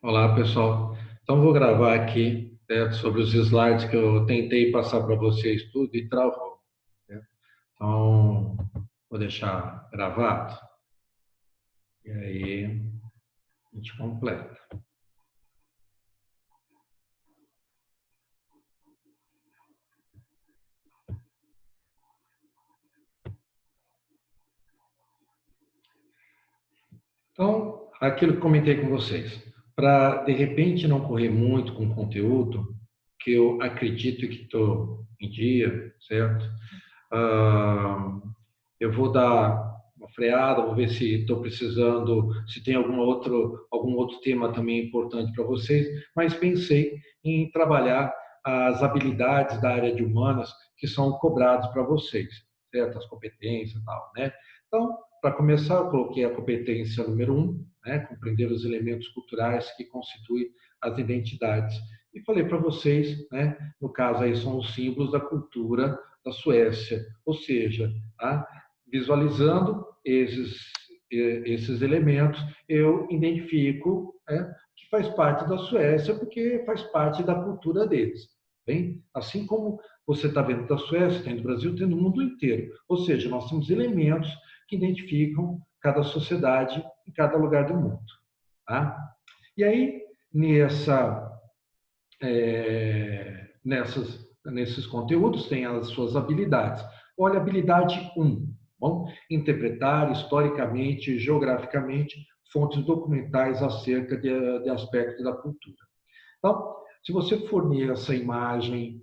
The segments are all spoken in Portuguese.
Olá, pessoal. Então, vou gravar aqui, sobre os slides que eu tentei passar para vocês tudo e travou, né? Então, vou deixar gravado e aí a gente completa. Então, aquilo que comentei com vocês, para de repente não correr muito com conteúdo, que eu acredito que estou em dia, certo? Ah, eu vou dar uma freada, vou ver se estou precisando, se tem algum outro tema também importante para vocês, mas pensei em trabalhar as habilidades da área de humanas que são cobradas para vocês, certo? As competências e tal, né? Então, para começar, eu coloquei a competência número um, né? Compreender os elementos culturais que constituem as identidades. E falei para vocês, né? No caso aí são os símbolos da cultura da Suécia, ou seja, tá? Visualizando esses elementos, eu identifico, né, que faz parte da Suécia, porque faz parte da cultura deles. Bem, assim como você está vendo da Suécia, tem do Brasil, tem do mundo inteiro. Ou seja, nós temos elementos que identificam cada sociedade em cada lugar do mundo. Tá? E aí, nesses conteúdos tem as suas habilidades. Olha, habilidade 1. Bom, interpretar historicamente e geograficamente fontes documentais acerca de aspectos da cultura. Então, se você fornecer essa imagem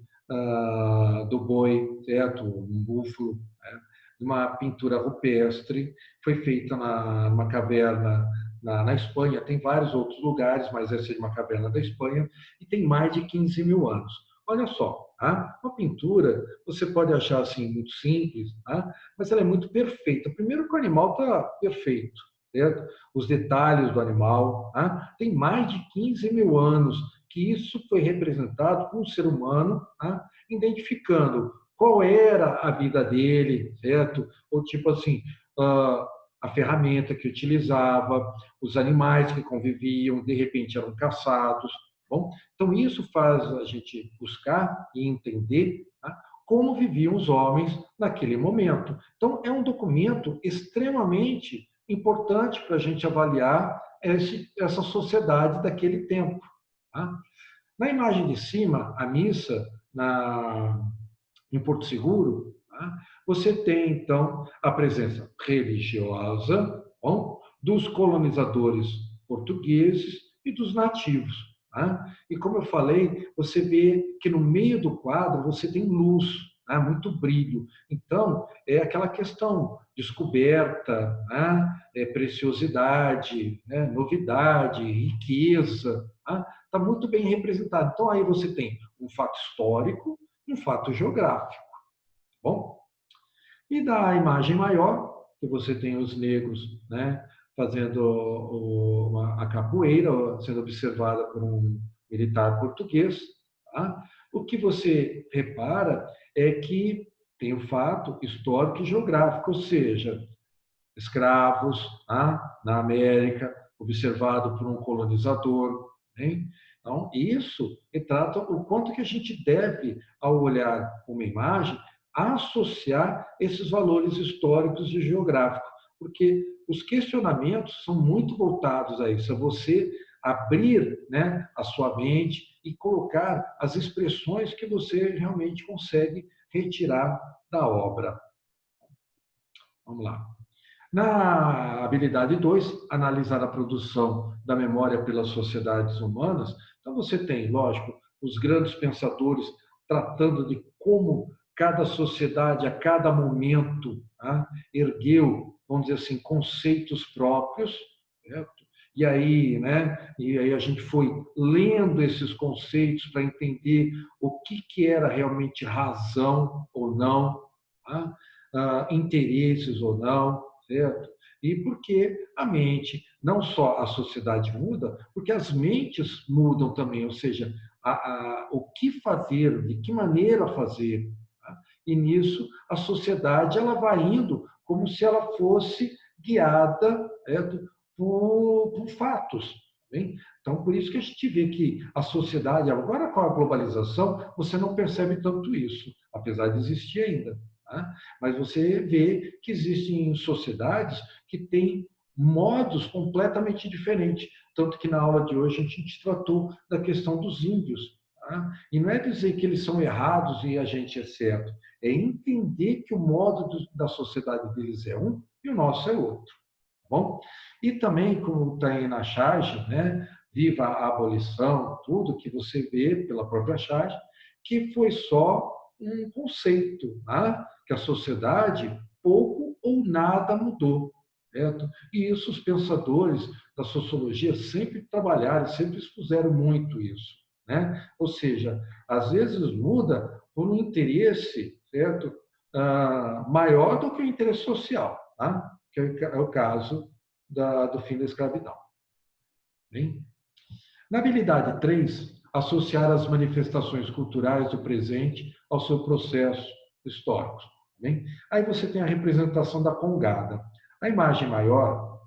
do boi, certo? Um búfalo, né? Uma pintura rupestre, foi feita numa caverna na Espanha, tem vários outros lugares, mas essa é de uma caverna da Espanha, e tem mais de 15 mil anos. Olha só, tá? Uma pintura, você pode achar assim muito simples, tá? Mas ela é muito perfeita. Primeiro que o animal está perfeito, certo? Os detalhes do animal, tá? Tem mais de 15 mil anos que isso foi representado por um ser humano, tá? Identificando qual era a vida dele, certo? Ou tipo assim, a ferramenta que utilizava, os animais que conviviam, de repente eram caçados. Bom, então isso faz a gente buscar e entender, tá, como viviam os homens naquele momento. Então é um documento extremamente importante para a gente avaliar essa sociedade daquele tempo. Tá? Na imagem de cima, a missa em Porto Seguro, tá? Você tem, então, a presença religiosa, bom, dos colonizadores portugueses e dos nativos. Tá? E como eu falei, você vê que no meio do quadro você tem luz, né? Muito brilho. Então, é aquela questão, descoberta, né? Preciosidade, né? Novidade, riqueza. Está muito bem representado. Então, aí você tem um fato histórico e um fato geográfico. Bom, e da imagem maior, que você tem os negros, né, fazendo a capoeira, sendo observada por um militar português, tá? O que você repara é que tem o fato histórico e geográfico, ou seja, escravos, tá? Na América, observado por um colonizador. Né? Então, isso retrata o quanto que a gente deve, ao olhar uma imagem, associar esses valores históricos e geográficos, porque os questionamentos são muito voltados a isso, a você abrir, né, a sua mente e colocar as expressões que você realmente consegue retirar da obra. Vamos lá. Na habilidade 2, analisar a produção da memória pelas sociedades humanas. Então, você tem, lógico, os grandes pensadores tratando de como cada sociedade, a cada momento, tá, ergueu, vamos dizer assim, conceitos próprios, certo? E aí, né? E aí a gente foi lendo esses conceitos para entender o que era realmente razão ou não, tá? Interesses ou não, certo? E porque a mente, não só a sociedade muda, porque as mentes mudam também, ou seja, o que fazer, de que maneira fazer. Tá? E nisso a sociedade ela vai indo como se ela fosse guiada, certo? Por fatos. Bem? Então, por isso que a gente vê que a sociedade, agora com a globalização, você não percebe tanto isso, apesar de existir ainda. Tá? Mas você vê que existem sociedades que têm modos completamente diferentes. Tanto que na aula de hoje a gente tratou da questão dos índios. Tá? E não é dizer que eles são errados e a gente é certo, é entender que o modo da sociedade deles é um e o nosso é outro. Bom, e também, como está aí na charge, né, viva a abolição, tudo que você vê pela própria charge, que foi só um conceito, né, que a sociedade pouco ou nada mudou. Certo? E isso os pensadores da sociologia sempre trabalharam, sempre expuseram muito isso. Né? Ou seja, às vezes muda por um interesse, certo? Maior do que o interesse social. Tá? Que é o caso do fim da escravidão. Bem? Na habilidade 3, associar as manifestações culturais do presente ao seu processo histórico. Bem? Aí você tem a representação da congada. A imagem maior,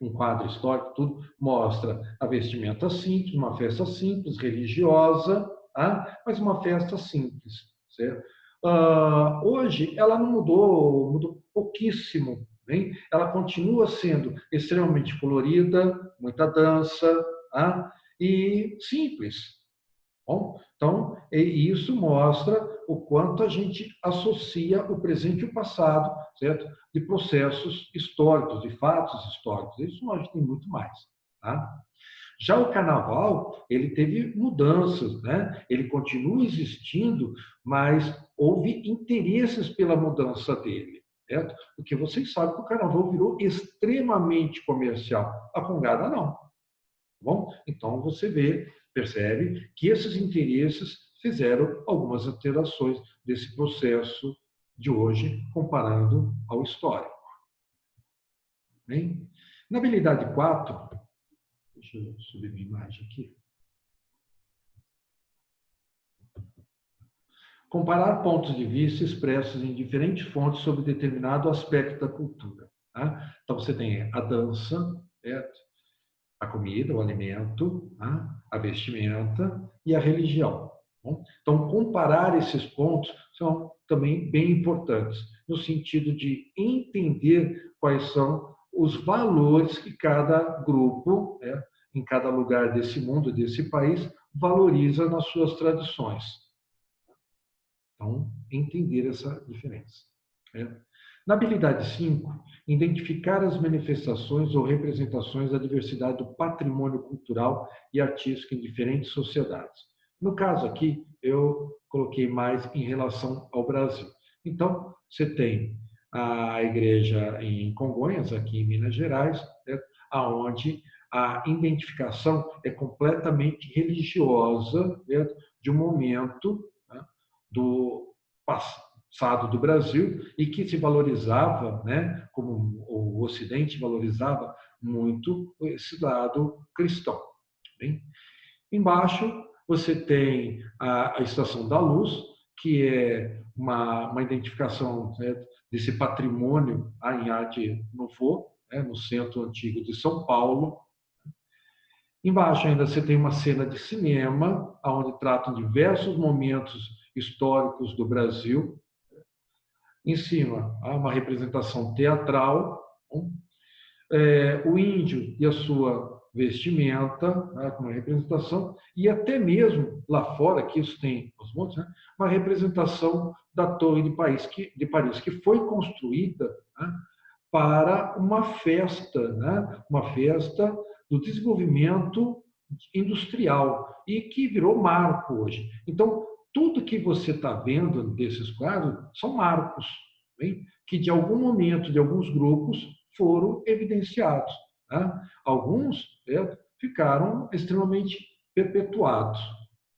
um quadro histórico, tudo, mostra a vestimenta simples, uma festa simples, religiosa, tá? Mas uma festa simples. Certo? Hoje, ela não mudou, mudou pouquíssimo. Bem? Ela continua sendo extremamente colorida, muita dança, tá? E simples. Bom, então, isso mostra o quanto a gente associa o presente e o passado, certo? De processos históricos, de fatos históricos. Isso a gente tem muito mais. Tá? Já o carnaval, ele teve mudanças, né? Ele continua existindo, mas houve interesses pela mudança dele, certo? Porque vocês sabem que o carnaval virou extremamente comercial. A congada não. Bom, então você percebe que esses interesses fizeram algumas alterações desse processo de hoje, comparando ao histórico. Bem? Na habilidade 4, deixa eu subir minha imagem aqui. Comparar pontos de vista expressos em diferentes fontes sobre determinado aspecto da cultura. Tá? Então, você tem a dança, certo? A comida, o alimento, a vestimenta e a religião. Então, comparar esses pontos são também bem importantes, no sentido de entender quais são os valores que cada grupo, né, em cada lugar desse mundo, desse país, valoriza nas suas tradições. Então, entender essa diferença. Né? Na habilidade 5, identificar as manifestações ou representações da diversidade do patrimônio cultural e artístico em diferentes sociedades. No caso aqui, eu coloquei mais em relação ao Brasil. Então, você tem a igreja em Congonhas, aqui em Minas Gerais, né, onde a identificação é completamente religiosa, né, de um momento, né, do passado do Brasil e que se valorizava, né, como o Ocidente valorizava muito esse lado cristão. Bem? Embaixo você tem a Estação da Luz, que é uma identificação, né, desse patrimônio em arte nouveau, né, no centro antigo de São Paulo. Embaixo ainda você tem uma cena de cinema, onde tratam diversos momentos históricos do Brasil. Em cima, há uma representação teatral, o índio e a sua vestimenta, né, com uma representação, e até mesmo lá fora, que isso tem os montes, né, uma representação da Torre de Paris, que foi construída, né, para uma festa do desenvolvimento industrial e que virou marco hoje. Então, tudo que você está vendo desses quadros são marcos, bem? Que de algum momento, de alguns grupos, foram evidenciados. Tá? Alguns ficaram extremamente perpetuados,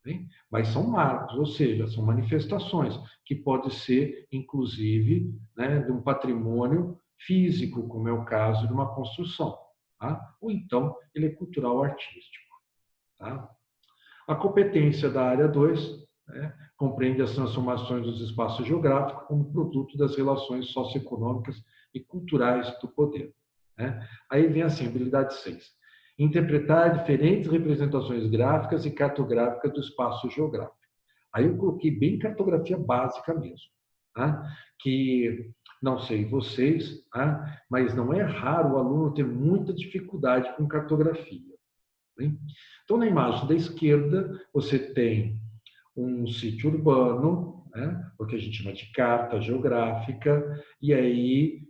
bem? Mas são marcos, ou seja, são manifestações que podem ser, inclusive, né, de um patrimônio físico, como é o caso de uma construção. Tá? Ou então, ele é cultural artístico. Tá? A competência da área 2, né, compreende as transformações dos espaços geográficos como produto das relações socioeconômicas e culturais do poder. Né? Aí vem assim, habilidade 6. Interpretar diferentes representações gráficas e cartográficas do espaço geográfico. Aí eu coloquei bem cartografia básica mesmo, tá? Que não sei vocês, tá? Mas não é raro o aluno ter muita dificuldade com cartografia. Hein? Então, na imagem da esquerda, você tem um sítio urbano, né? O que a gente chama de carta geográfica, e aí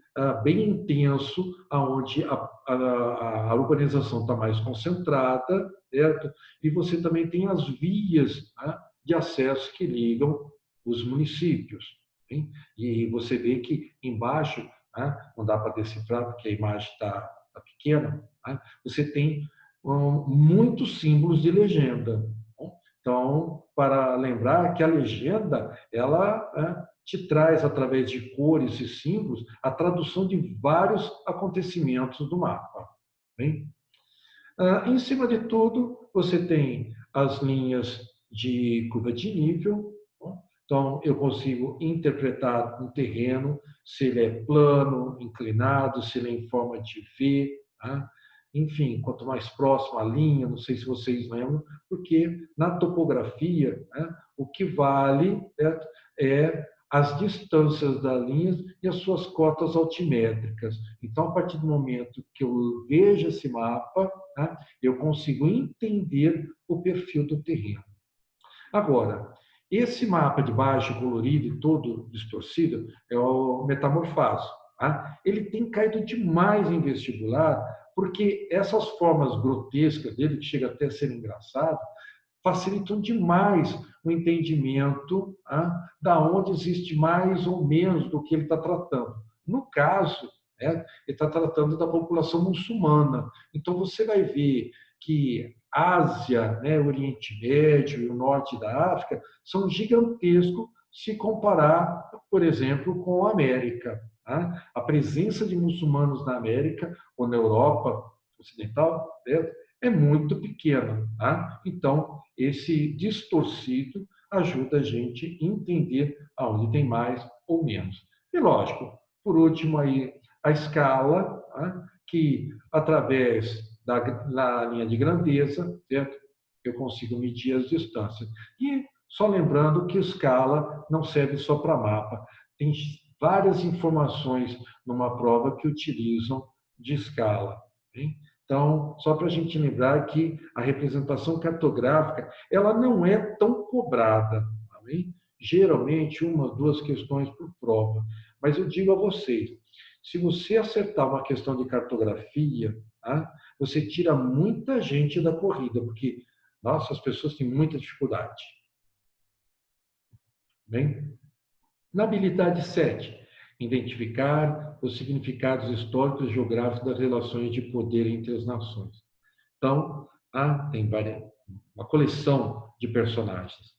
bem intenso, aonde a urbanização está mais concentrada, certo? E você também tem as vias, né, de acesso que ligam os municípios. Hein? E você vê que embaixo, né, não dá para decifrar porque a imagem está pequena, né? Você tem muitos símbolos de legenda. Então, para lembrar que a legenda, ela te traz, através de cores e símbolos, a tradução de vários acontecimentos do mapa. Bem? Em cima de tudo, você tem as linhas de curva de nível. Então, eu consigo interpretar um terreno, se ele é plano, inclinado, se ele é em forma de V. Tá? Enfim, quanto mais próximo à linha, não sei se vocês lembram, porque na topografia, né, o que vale é as distâncias das linhas e as suas cotas altimétricas. Então, a partir do momento que eu vejo esse mapa, né, eu consigo entender o perfil do terreno. Agora, esse mapa de baixo, colorido e todo distorcido, é o metamorfaso. Tá? Ele tem caído demais em vestibular, porque essas formas grotescas dele, que chega até a ser engraçado, facilitam demais o entendimento da onde existe mais ou menos do que ele está tratando. No caso, ele está tratando da população muçulmana. Então, você vai ver que Ásia, né, Oriente Médio e o norte da África são gigantescos se comparar, por exemplo, com a América. Tá? A presença de muçulmanos na América ou na Europa Ocidental é muito pequena. Tá? Então, esse distorcido ajuda a gente a entender aonde tem mais ou menos. E, lógico, por último, aí, a escala, tá? Que através da linha de grandeza, certo? Eu consigo medir as distâncias. E só lembrando que escala não serve só para mapa. Tem várias informações numa prova que utilizam de escala. Hein? Então, só para a gente lembrar que a representação cartográfica ela não é tão cobrada. Tá bem? Geralmente, uma ou duas questões por prova. Mas eu digo a vocês, se você acertar uma questão de cartografia, tá? Você tira muita gente da corrida, porque, nossa, as pessoas têm muita dificuldade. Bem? Na habilidade 7, identificar os significados históricos e geográficos das relações de poder entre as nações. Então, tem uma coleção de personagens.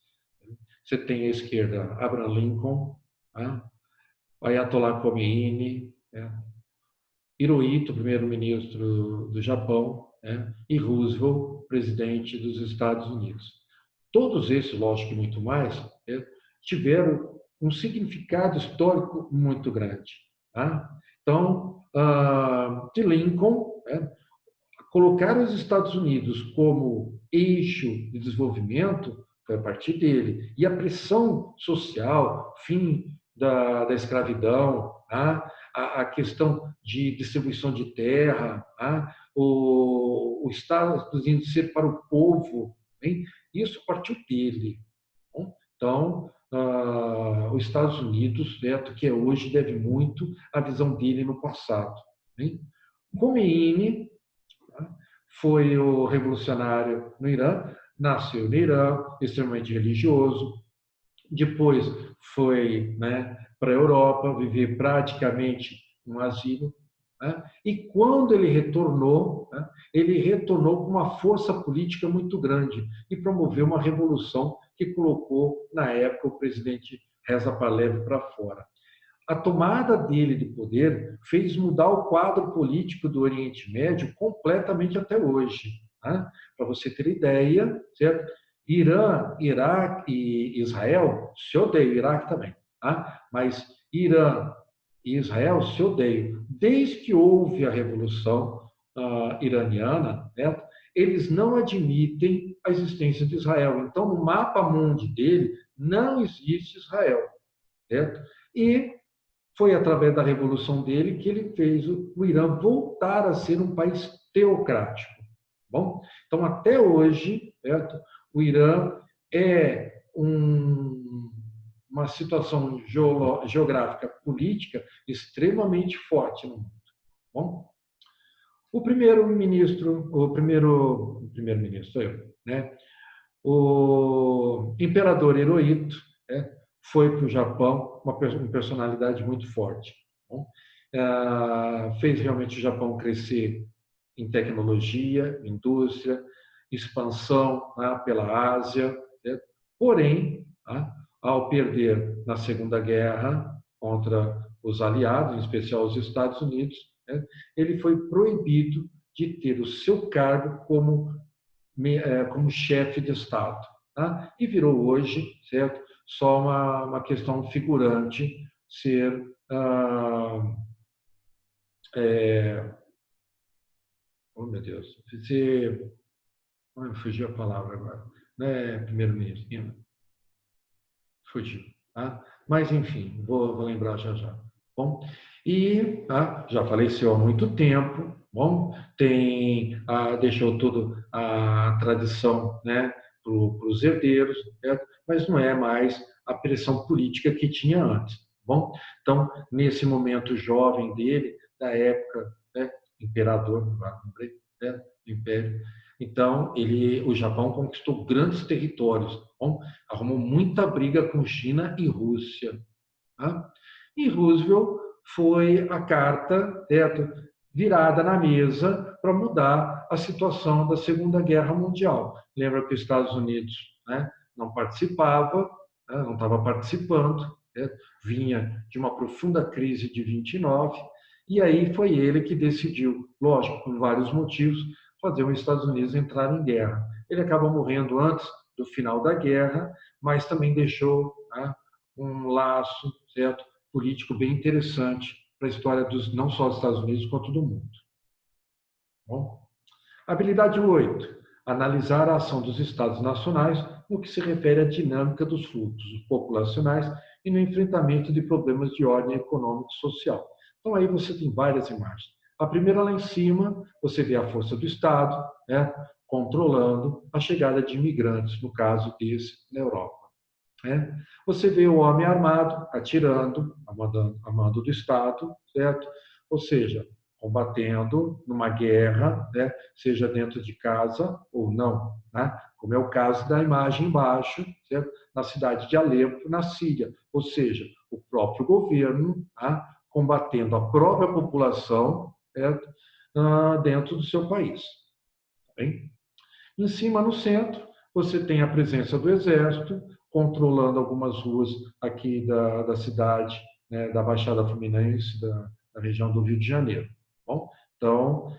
Você tem à esquerda Abraham Lincoln, Ayatollah Khomeini, Hirohito, primeiro-ministro do Japão, e Roosevelt, presidente dos Estados Unidos. Todos esses, lógico que muito mais, tiveram um significado histórico muito grande. Tá? Então, de Lincoln, colocar os Estados Unidos como eixo de desenvolvimento foi a partir dele. E a pressão social, fim da escravidão, a questão de distribuição de terra, o Estados Unidos ser para o povo, hein? Isso partiu dele. Então, os Estados Unidos, que é hoje, deve muito à visão dele no passado. Hein? Khomeini foi o revolucionário no Irã, nasceu no Irã, extremamente religioso, depois foi para a Europa, viver praticamente um asilo, e quando ele retornou com uma força política muito grande e promoveu uma revolução que colocou, na época, o presidente Reza Pahlavi para fora. A tomada dele de poder fez mudar o quadro político do Oriente Médio completamente até hoje. Para você ter ideia, certo? Irã, Iraque e Israel se odeiam, Iraque também, mas Irã e Israel se odeiam. Desde que houve a Revolução Iraniana, né, eles não admitem a existência de Israel. Então, no mapa mundi dele, não existe Israel. Certo? E foi através da revolução dele que ele fez o Irã voltar a ser um país teocrático. Bom, então, até hoje, certo? O Irã é uma situação geográfica política extremamente forte no mundo. Bom, o primeiro-ministro sou eu, né? O imperador Hirohito, né, foi para o Japão, uma personalidade muito forte. Bom, fez realmente o Japão crescer em tecnologia, indústria, expansão, né, pela Ásia. Né? Porém, ao perder na Segunda Guerra contra os aliados, em especial os Estados Unidos, né, ele foi proibido de ter o seu cargo como chefe de Estado. Tá? E virou hoje, certo? Só uma questão figurante ser oh, meu Deus, ser, fugiu a palavra agora, não é primeiro-ministro, fugiu, tá? Mas enfim, vou lembrar já já. Bom, e já faleceu há muito tempo. Bom, deixou tudo a tradição, né, para os herdeiros, certo? Mas não é mais a pressão política que tinha antes. Bom, então nesse momento jovem dele, da época, né, imperador, lembrei, né, do Império. Então o Japão conquistou grandes territórios. Bom, arrumou muita briga com China e Rússia. Tá? E Roosevelt foi a carta, certo, virada na mesa para mudar a situação da Segunda Guerra Mundial. Lembra que os Estados Unidos, né, não participava, né, não estava participando, certo? Vinha de uma profunda crise de 29, e aí foi ele que decidiu, lógico, por vários motivos, fazer os Estados Unidos entrar em guerra. Ele acaba morrendo antes do final da guerra, mas também deixou, né, um laço, certo, político bem interessante para a história não só dos Estados Unidos, quanto do mundo. Bom, habilidade 8. Analisar a ação dos Estados nacionais no que se refere à dinâmica dos fluxos populacionais e no enfrentamento de problemas de ordem econômica e social. Então, aí você tem várias imagens. A primeira, lá em cima, você vê a força do Estado, né, controlando a chegada de imigrantes, no caso desse, na Europa. Né? Você vê o homem armado, atirando, a mando do Estado, certo? Ou seja, combatendo numa guerra, né? Seja dentro de casa ou não, né? Como é o caso da imagem embaixo, certo? Na cidade de Alepo, na Síria. Ou seja, o próprio governo, tá? Combatendo a própria população, certo? Dentro do seu país. Tá bem? Em cima, no centro, você tem a presença do Exército, controlando algumas ruas aqui da cidade, né, da Baixada Fluminense, da região do Rio de Janeiro. Bom, então,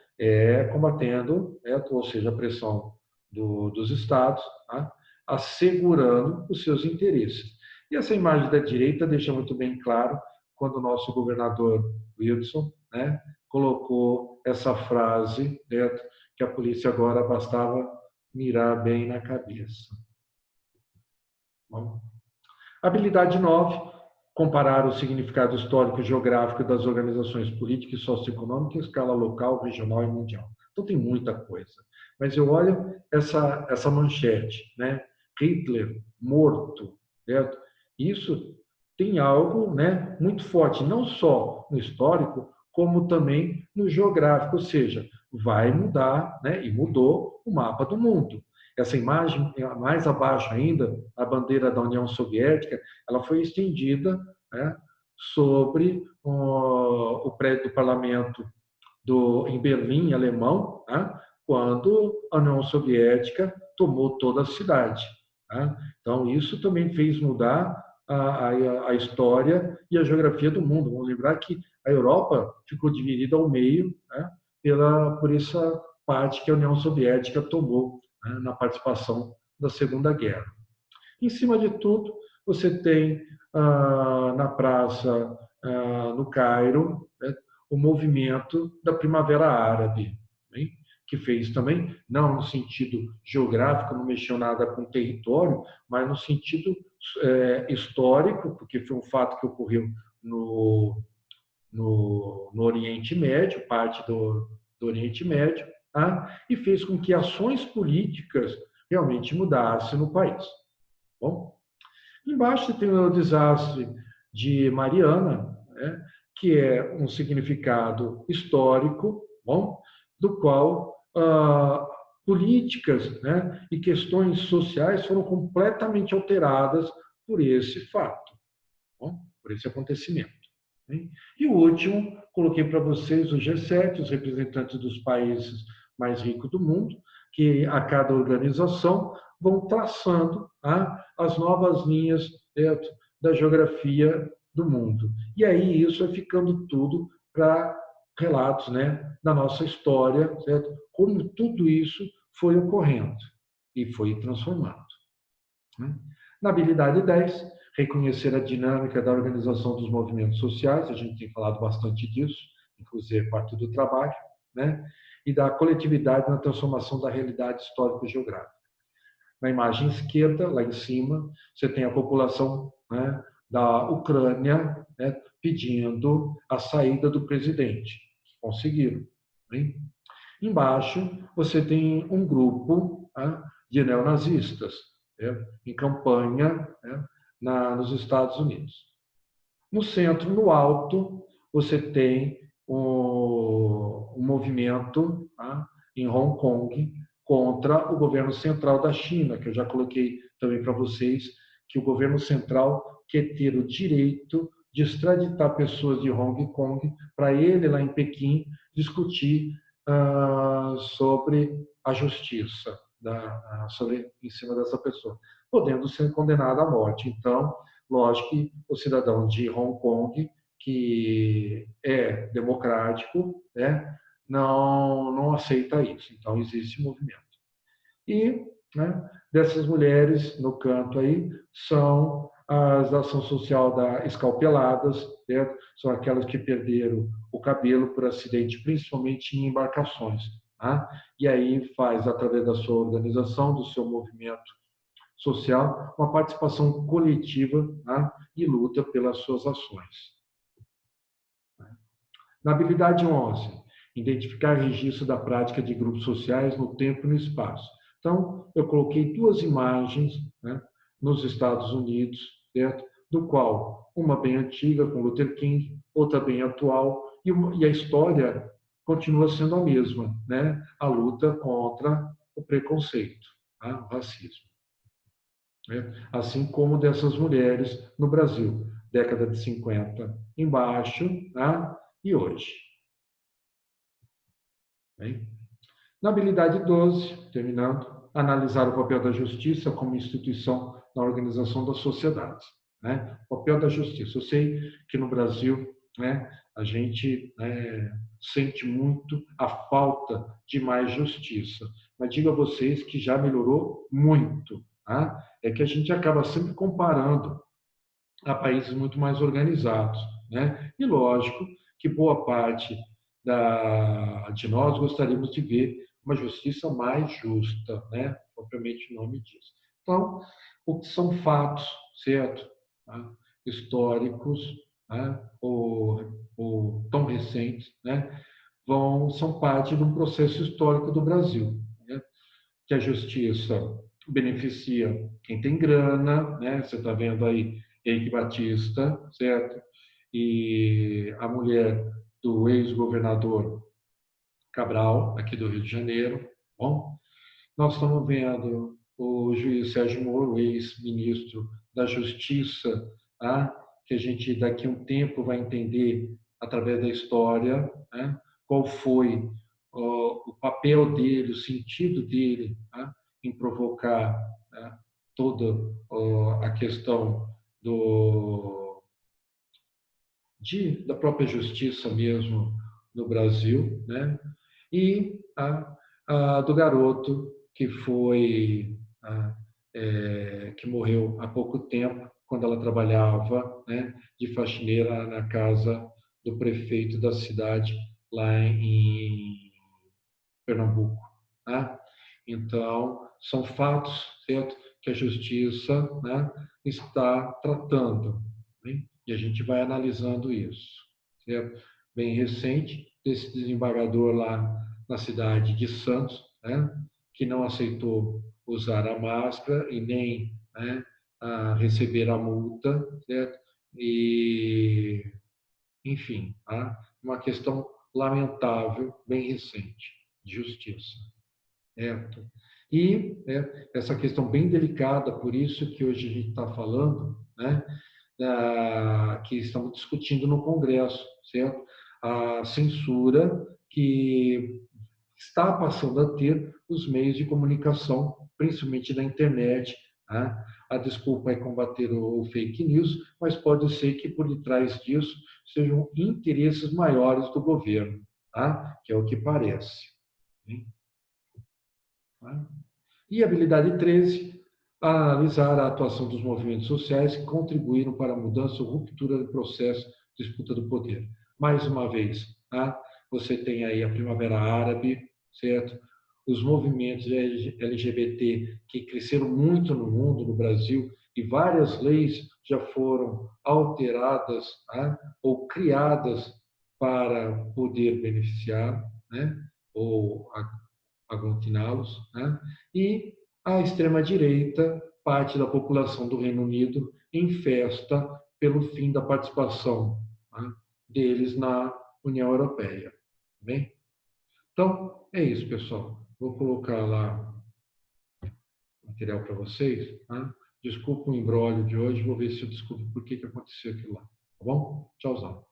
combatendo, ou seja, a pressão dos estados, tá, assegurando os seus interesses. E essa imagem da direita deixa muito bem claro quando o nosso governador Wilson, né, colocou essa frase, que a polícia agora bastava mirar bem na cabeça. Bom. Habilidade 9, comparar o significado histórico e geográfico das organizações políticas e socioeconômicas em escala local, regional e mundial. Então tem muita coisa. Mas eu olho essa manchete, né? Hitler morto, certo? Isso tem algo, né, muito forte, não só no histórico, como também no geográfico, ou seja, vai mudar, né, e mudou o mapa do mundo. Essa imagem, mais abaixo ainda, a bandeira da União Soviética, ela foi estendida, né, sobre o prédio do parlamento em Berlim, alemão, né, quando a União Soviética tomou toda a cidade. Né? Então, isso também fez mudar a história e a geografia do mundo. Vamos lembrar que a Europa ficou dividida ao meio, né, por essa parte que a União Soviética tomou, né, na participação da Segunda Guerra. Em cima de tudo, você tem na praça, no Cairo, né, o movimento da Primavera Árabe. Hein? que fez também, não no sentido geográfico, não mexeu nada com território, mas no sentido histórico, porque foi um fato que ocorreu no Oriente Médio, parte do Oriente Médio, tá? E fez com que ações políticas realmente mudassem no país. Bom, embaixo tem o desastre de Mariana, né, que é um significado histórico, bom, do qual políticas, né, e questões sociais foram completamente alteradas por esse fato, bom, por esse acontecimento. Hein? E o último, coloquei para vocês o G7, os representantes dos países mais ricos do mundo, que a cada organização vão traçando as novas linhas dentro da geografia do mundo. E aí isso é ficando tudo para relatos, né, da nossa história, certo? Como tudo isso foi ocorrendo e foi transformado. Né? Na habilidade 10, reconhecer a dinâmica da organização dos movimentos sociais, a gente tem falado bastante disso, inclusive parte do trabalho, né? E da coletividade na transformação da realidade histórico-geográfica. Na imagem esquerda, lá em cima, você tem a população, né, da Ucrânia, né, pedindo a saída do presidente. Conseguiram. Hein? Embaixo, você tem um grupo, né, de neonazistas, né, em campanha, né, nos Estados Unidos. No centro, no alto, você tem um movimento, tá, em Hong Kong contra o governo central da China, que eu já coloquei também para vocês, que o governo central quer ter o direito de extraditar pessoas de Hong Kong para ele, lá em Pequim, discutir sobre a justiça em cima dessa pessoa, podendo ser condenado à morte. Então, lógico que o cidadão de Hong Kong, que é democrático, né, não aceita isso. Então, existe movimento. E, né, dessas mulheres, no canto aí, são as da ação social da escalpeladas, certo? São aquelas que perderam o cabelo por acidente, principalmente em embarcações. Tá? E aí faz, através da sua organização, do seu movimento social, uma participação coletiva, tá? E luta pelas suas ações. Na habilidade 11, identificar registro da prática de grupos sociais no tempo e no espaço. Então, eu coloquei duas imagens, né, nos Estados Unidos, certo? Do qual uma bem antiga, com Luther King, outra bem atual, e a história continua sendo a mesma, né? A luta contra o preconceito, tá? O racismo. Né? Assim como dessas mulheres no Brasil, década de 50 embaixo, tá? E hoje. Bem? Na habilidade 12, terminando, analisar o papel da justiça como instituição na organização das sociedades. Né? O papel da justiça. Eu sei que no Brasil, né, a gente sente muito a falta de mais justiça, mas digo a vocês que já melhorou muito. Tá? É que a gente acaba sempre comparando a países muito mais organizados. Né? E lógico que boa parte de nós gostaríamos de ver uma justiça mais justa, né? Propriamente o nome diz. Então, o que são fatos, certo? Tá? Históricos, né? ou tão recentes, né? São parte de um processo histórico do Brasil, né? Que a justiça beneficia quem tem grana, né? Você está vendo aí Eike Batista, certo? E a mulher do ex-governador Cabral, aqui do Rio de Janeiro. Bom, nós estamos vendo o juiz Sérgio Moro, ex-ministro da Justiça, tá? Que a gente daqui a um tempo vai entender, através da história, né? Qual foi o papel dele, o sentido dele, tá? Em provocar, né, toda a questão da própria justiça mesmo no Brasil, né? E do garoto que foi que morreu há pouco tempo, quando ela trabalhava, né, de faxineira na casa do prefeito da cidade, lá Pernambuco, né? Então, são fatos, certo, que a justiça, né, está tratando, né? E a gente vai analisando isso, certo? Bem recente, desse desembargador lá na cidade de Santos, né, que não aceitou usar a máscara e nem, né, receber a multa, certo? E, enfim, tá? Uma questão lamentável, bem recente, de justiça. Certo? E essa questão bem delicada, por isso que hoje a gente está falando, né, que estamos discutindo no Congresso, certo? A censura que está passando a ter os meios de comunicação, principalmente na internet. Né? A desculpa é combater o fake news, mas pode ser que por detrás disso sejam interesses maiores do governo, tá? Que é o que parece. Hein? Tá? E habilidade 13, analisar a atuação dos movimentos sociais que contribuíram para a mudança ou ruptura do processo de disputa do poder. Mais uma vez, tá? Você tem aí a Primavera Árabe, certo? Os movimentos LGBT que cresceram muito no mundo, no Brasil, e várias leis já foram alteradas, tá? Ou criadas para poder beneficiar, né? Ou aglutiná-los, né? E a extrema-direita, parte da população do Reino Unido, em festa pelo fim da participação, né, deles na União Europeia. Bem? Então, é isso, pessoal. Vou colocar lá o material para vocês. Tá? Desculpa o embrólio de hoje, vou ver se eu descubro por que aconteceu aquilo lá. Tá bom? Tchauzão.